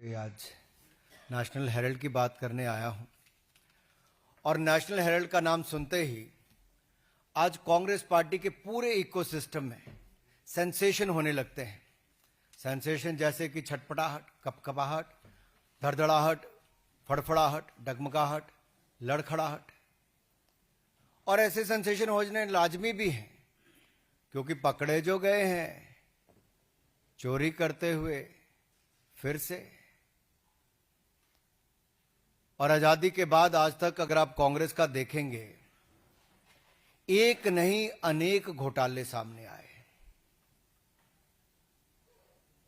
आज national Herald की बात करने आया हूं और नेशनल हेराल्ड का नाम सुनते ही आज कांग्रेस पार्टी के पूरे इकोसिस्टम में सेंसेशन होने लगते हैं। सेंसेशन जैसे कि छटपटाहट, कपकपाहट, धड़धड़ाहट, फड़फड़ाहट, डगमगाहट, लड़खड़ाहट। और ऐसे सेंसेशन होने लाजमी भी हैं क्योंकि पकड़े जो गए हैं चोरी करते हुए फिर से। और आजादी के बाद आज तक अगर आप कांग्रेस का देखेंगे, एक नहीं अनेक घोटाले सामने आए,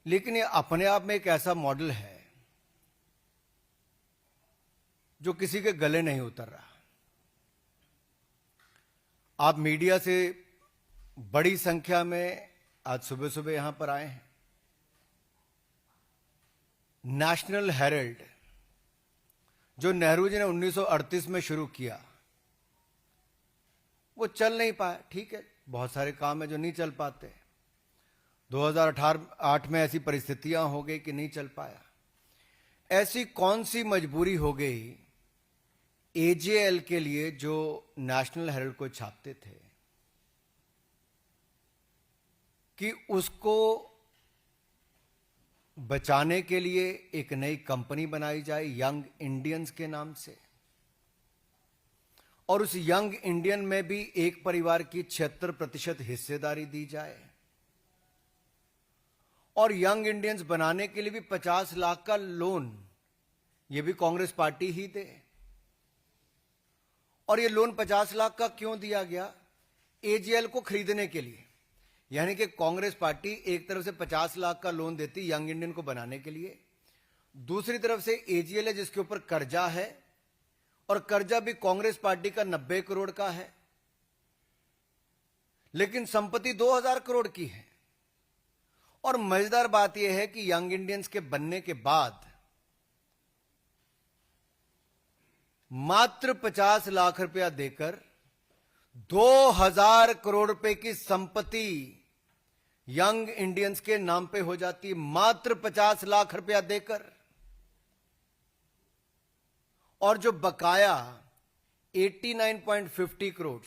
लेकिन ये अपने आप में एक ऐसा मॉडल है जो किसी के गले नहीं उतर रहा। आप मीडिया से बड़ी संख्या में आज सुबह सुबह यहां पर आए हैं। नेशनल हेराल्ड जो नेहरू जी ने 1938 में शुरू किया, वो चल नहीं पाया। ठीक है, बहुत सारे काम है जो नहीं चल पाते। 2008 में ऐसी परिस्थितियां हो गई कि नहीं चल पाया। ऐसी कौन सी मजबूरी हो गई एजेएल के लिए जो नेशनल हेराल्ड को छापते थे कि उसको बचाने के लिए एक नई कंपनी बनाई जाए यंग इंडियंस के नाम से, और उस यंग इंडियन में भी एक परिवार की 76% हिस्सेदारी दी जाए, और यंग इंडियंस बनाने के लिए भी 50 लाख का लोन ये भी कांग्रेस पार्टी ही दे। और ये लोन 50 लाख का क्यों दिया गया? एजेएल को खरीदने के लिए। यानी कि कांग्रेस पार्टी एक तरफ से 50 लाख का लोन देती यंग इंडियन को बनाने के लिए, दूसरी तरफ से एजेएल है जिसके ऊपर कर्जा है, और कर्जा भी कांग्रेस पार्टी का 90 करोड़ का है, लेकिन संपत्ति 2000 करोड़ की है। और मजेदार बात यह है कि यंग इंडियंस के बनने के बाद मात्र 50 लाख रुपया देकर 2000 करोड़ रुपए की संपत्ति यंग इंडियंस के नाम पे हो जाती है, मात्र 50 लाख रुपया देकर। और जो बकाया 89.50 करोड़,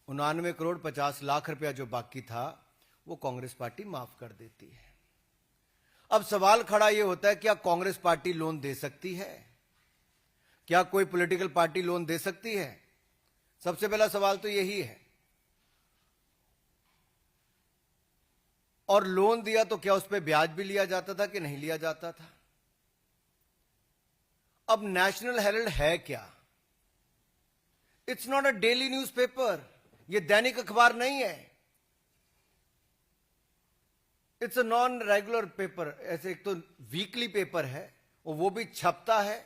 99 करोड़ 50 लाख रुपया जो बाकी था, वो कांग्रेस पार्टी माफ कर देती है। अब सवाल खड़ा यह होता है, क्या कांग्रेस पार्टी लोन दे सकती है? क्या कोई पॉलिटिकल पार्टी लोन दे सकती है? सबसे पहला सवाल तो यही है। और लोन दिया तो क्या उस पर ब्याज भी लिया जाता था कि नहीं लिया जाता था? अब नेशनल हेराल्ड है क्या? It's not a daily newspaper, ये दैनिक अखबार नहीं है। It's a non regular paper. ऐसे एक तो वीकली पेपर है और वो भी छपता है।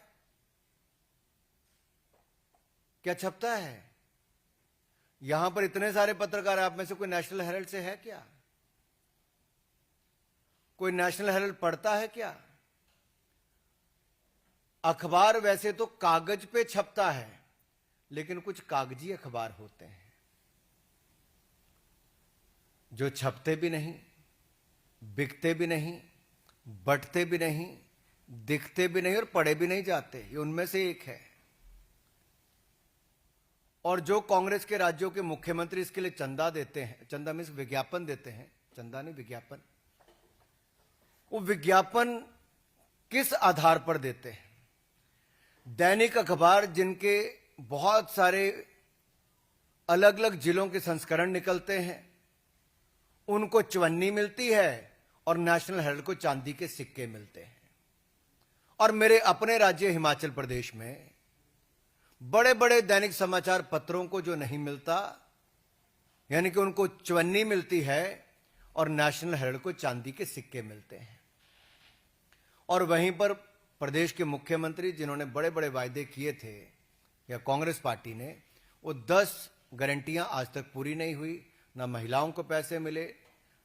क्या छपता है? यहां पर इतने सारे पत्रकार, आप में से कोई नेशनल हेराल्ड से है क्या? कोई नेशनल हेराल्ड पढ़ता है क्या? अखबार वैसे तो कागज पे छपता है, लेकिन कुछ कागजी अखबार होते हैं जो छपते भी नहीं, बिकते भी नहीं, बंटते भी नहीं, दिखते भी नहीं और पढ़े भी नहीं जाते। ये उनमें से एक है। और जो कांग्रेस के राज्यों के मुख्यमंत्री इसके लिए चंदा देते हैं, चंदा मीन्स विज्ञापन देते हैं, चंदा नहीं विज्ञापन, वो विज्ञापन किस आधार पर देते हैं? दैनिक अखबार जिनके बहुत सारे अलग अलग जिलों के संस्करण निकलते हैं, उनको चवन्नी मिलती है और नेशनल हेराल्ड को चांदी के सिक्के मिलते हैं। और मेरे अपने राज्य हिमाचल प्रदेश में बड़े बड़े दैनिक समाचार पत्रों को जो नहीं मिलता, यानी कि उनको चवन्नी मिलती है और नेशनल हेराल्ड को चांदी के सिक्के मिलते हैं। और वहीं पर प्रदेश के मुख्यमंत्री जिन्होंने बड़े बड़े वायदे किए थे या कांग्रेस पार्टी ने, वो 10 गारंटियां आज तक पूरी नहीं हुई। ना महिलाओं को पैसे मिले,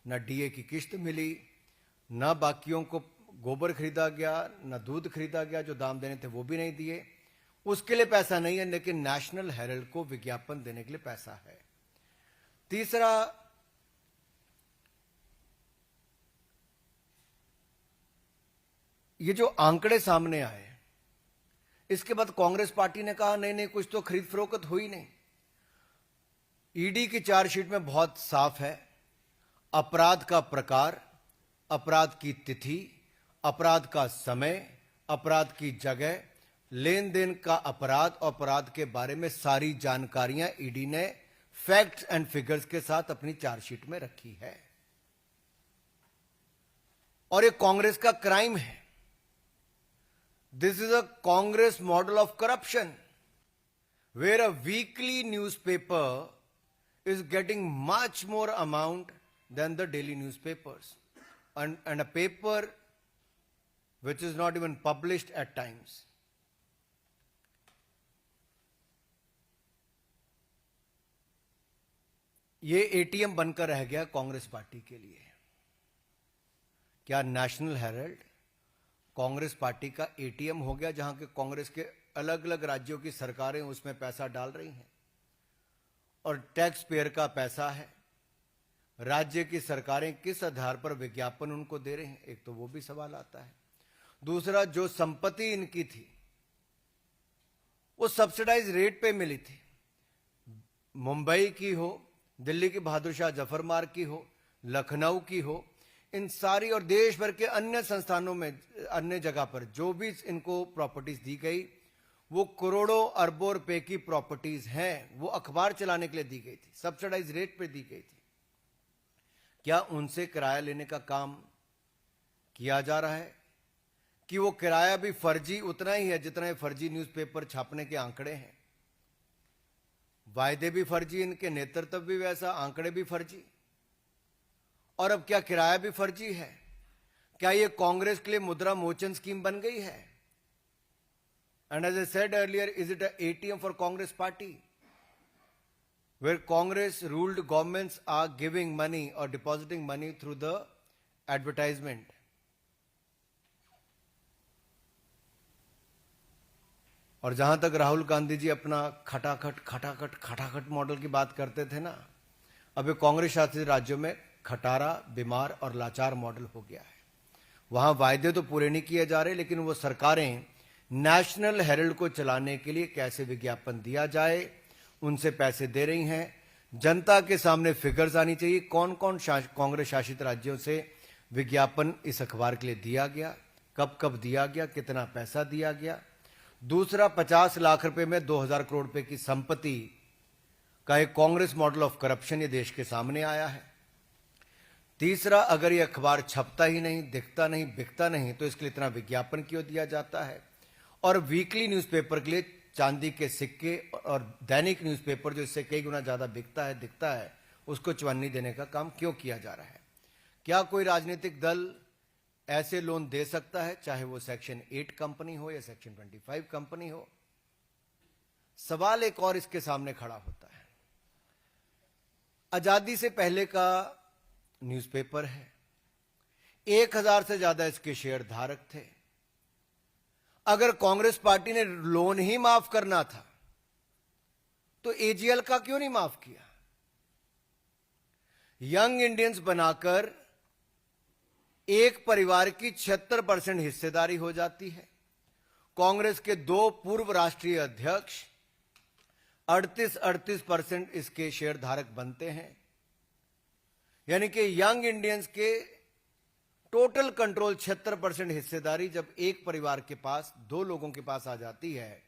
ना डीए की किश्त मिली, ना बाकियों को गोबर खरीदा गया, ना दूध खरीदा गया, जो दाम देने थे वो भी नहीं दिए। उसके लिए पैसा नहीं है, लेकिन नेशनल हेराल्ड को विज्ञापन देने के लिए पैसा है। तीसरा, ये जो आंकड़े सामने आए, इसके बाद कांग्रेस पार्टी ने कहा नहीं नहीं, कुछ तो खरीद फरोख्त हुई नहीं। ईडी की चार्जशीट में बहुत साफ है, अपराध का प्रकार, अपराध की तिथि, अपराध का समय, अपराध की जगह, लेन देन का अपराध और अपराध के बारे में सारी जानकारियां ईडी ने फैक्ट्स एंड फिगर्स के साथ अपनी चार्जशीट में रखी है। और ये कांग्रेस का क्राइम है। This is a Congress model of corruption, where a weekly newspaper is getting much more amount than the daily newspapers, and a paper which is not even published at times. ये ATM बनकर रह गया Congress party के लिए। क्या national Herald Congress party का ATM हो गया, जहां के कांग्रेस के अलग अलग राज्यों की सरकारें उसमें पैसा डाल रही हैं और टैक्स पेयर का पैसा है। राज्य की सरकारें किस आधार पर विज्ञापन उनको दे रहे हैं, एक तो वो भी सवाल आता है। दूसरा, जो संपत्ति इनकी थी वो सब्सिडाइज रेट पे मिली थी। मुंबई की हो, दिल्ली की बहादुर शाह जफर मार्ग की हो, लखनऊ की हो, इन सारी और देश भर के अन्य संस्थानों में, अन्य जगह पर जो भी इनको प्रॉपर्टीज दी गई, वो करोड़ों अरबों रुपए की प्रॉपर्टीज हैं। वो अखबार चलाने के लिए दी गई थी, सब्सिडाइज रेट पे दी गई थी। क्या उनसे किराया लेने का काम किया जा रहा है कि वो किराया भी फर्जी उतना ही है जितना फर्जी न्यूज़पेपर छापने के आंकड़े हैं? वायदे भी फर्जी, इनके नेतृत्व भी वैसा, आंकड़े भी फर्जी, और अब क्या किराया भी फर्जी है? क्या ये कांग्रेस के लिए मुद्रा मोचन स्कीम बन गई है? And as I said earlier, is it an ATM for Congress party, where Congress ruled governments are giving money or depositing money through the advertisement? और जहां तक राहुल गांधी जी अपना खटाखट मॉडल की बात करते थे ना, अब ये कांग्रेस शासित राज्यों में खटारा, बीमार और लाचार मॉडल हो गया है। वहां वायदे तो पूरे नहीं किए जा रहे, लेकिन वो सरकारें नेशनल हेराल्ड को चलाने के लिए कैसे विज्ञापन दिया जाए उनसे पैसे दे रही हैं। जनता के सामने फिगर्स आनी चाहिए, कौन कौन कांग्रेस शासित राज्यों से विज्ञापन इस अखबार के लिए दिया गया, कब कब दिया गया, कितना पैसा दिया गया। दूसरा, 50 लाख रुपए में 2000 करोड़ रुपए की संपत्ति का एक कांग्रेस मॉडल ऑफ करप्शन ये देश के सामने आया है। तीसरा, अगर ये अखबार छपता ही नहीं, दिखता नहीं, बिकता नहीं, तो इसके लिए इतना विज्ञापन क्यों दिया जाता है? और वीकली न्यूज़पेपर के लिए चांदी के सिक्के और दैनिक न्यूज़पेपर जो इससे कई गुना ज्यादा बिकता है, दिखता है, उसको चवन्नी देने का काम क्यों किया जा रहा है? क्या कोई राजनीतिक दल ऐसे लोन दे सकता है, चाहे वो सेक्शन 8 कंपनी हो या सेक्शन 25 कंपनी हो? सवाल एक और इसके सामने खड़ा होता है। आजादी से पहले का न्यूज़पेपर है, 1000 से ज्यादा इसके शेयर धारक थे। अगर कांग्रेस पार्टी ने लोन ही माफ करना था तो एजीएल का क्यों नहीं माफ किया? यंग इंडियंस बनाकर एक परिवार की 76% हिस्सेदारी हो जाती है। कांग्रेस के 2 पूर्व राष्ट्रीय अध्यक्ष 38% इसके शेयर धारक बनते हैं। यानी कि यंग इंडियंस के टोटल कंट्रोल 76% हिस्सेदारी जब एक परिवार के पास, 2 लोगों के पास आ जाती है,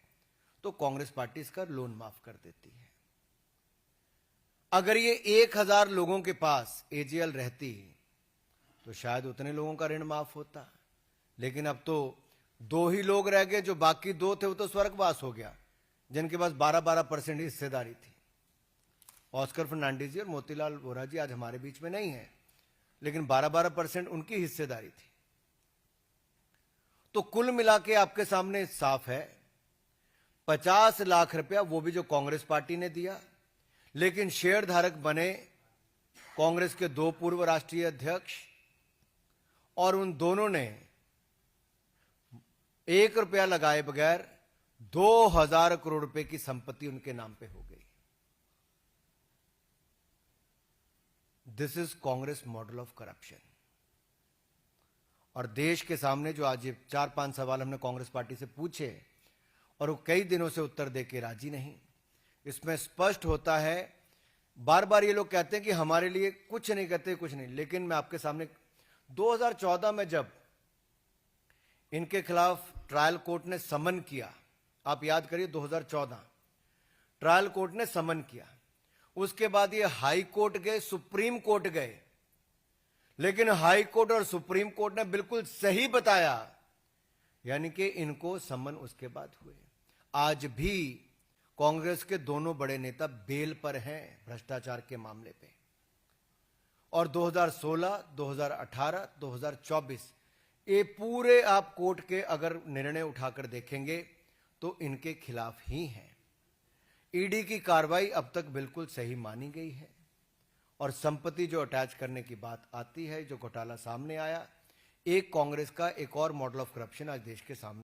तो कांग्रेस पार्टी इसका लोन माफ कर देती है। अगर ये 1000 लोगों के पास एजीएल रहती तो शायद उतने लोगों का ऋण माफ होता, लेकिन अब तो 2 ही लोग रह गए, जो बाकी 2 थे वो तो स्वर्गवास हो गया, जिनके पास 12% हिस्सेदारी थी। ऑस्कर फर्नांडिस जी और मोतीलाल वोरा जी आज हमारे बीच में नहीं है, लेकिन 12% उनकी हिस्सेदारी थी। तो कुल मिला के आपके सामने साफ है, 50 लाख रुपया वो भी जो कांग्रेस पार्टी ने दिया, लेकिन शेयर धारक बने कांग्रेस के 2 पूर्व राष्ट्रीय अध्यक्ष, और उन दोनों ने 1 रुपया लगाए बगैर 2000 करोड़ रुपए की संपत्ति उनके नाम पे हो गई। This is Congress model of corruption. और देश के सामने जो आज ये 4-5 सवाल हमने कांग्रेस पार्टी से पूछे और वो कई दिनों से उत्तर देके राजी नहीं। इसमें स्पष्ट होता है, बार बार ये लोग कहते हैं कि हमारे लिए कुछ नहीं कहते, कुछ नहीं, लेकिन मैं आपके सामने 2014 में जब इनके खिलाफ ट्रायल कोर्ट ने समन किया, आप याद करिए 2014 ट्रायल कोर्ट ने समन किया, उसके बाद ये हाई कोर्ट गए, सुप्रीम कोर्ट गए, लेकिन हाई कोर्ट और सुप्रीम कोर्ट ने बिल्कुल सही बताया, यानी कि इनको समन उसके बाद हुए। आज भी कांग्रेस के दोनों बड़े नेता बेल पर हैं भ्रष्टाचार के मामले पे, और 2016, 2018, 2024 ये पूरे आप कोर्ट के अगर निर्णय उठाकर देखेंगे तो इनके खिलाफ ही हैं। ईडी की कार्रवाई अब तक बिल्कुल सही मानी गई है, और संपत्ति जो अटैच करने की बात आती है, जो घोटाला सामने आया, एक कांग्रेस का एक और मॉडल ऑफ करप्शन आज देश के सामने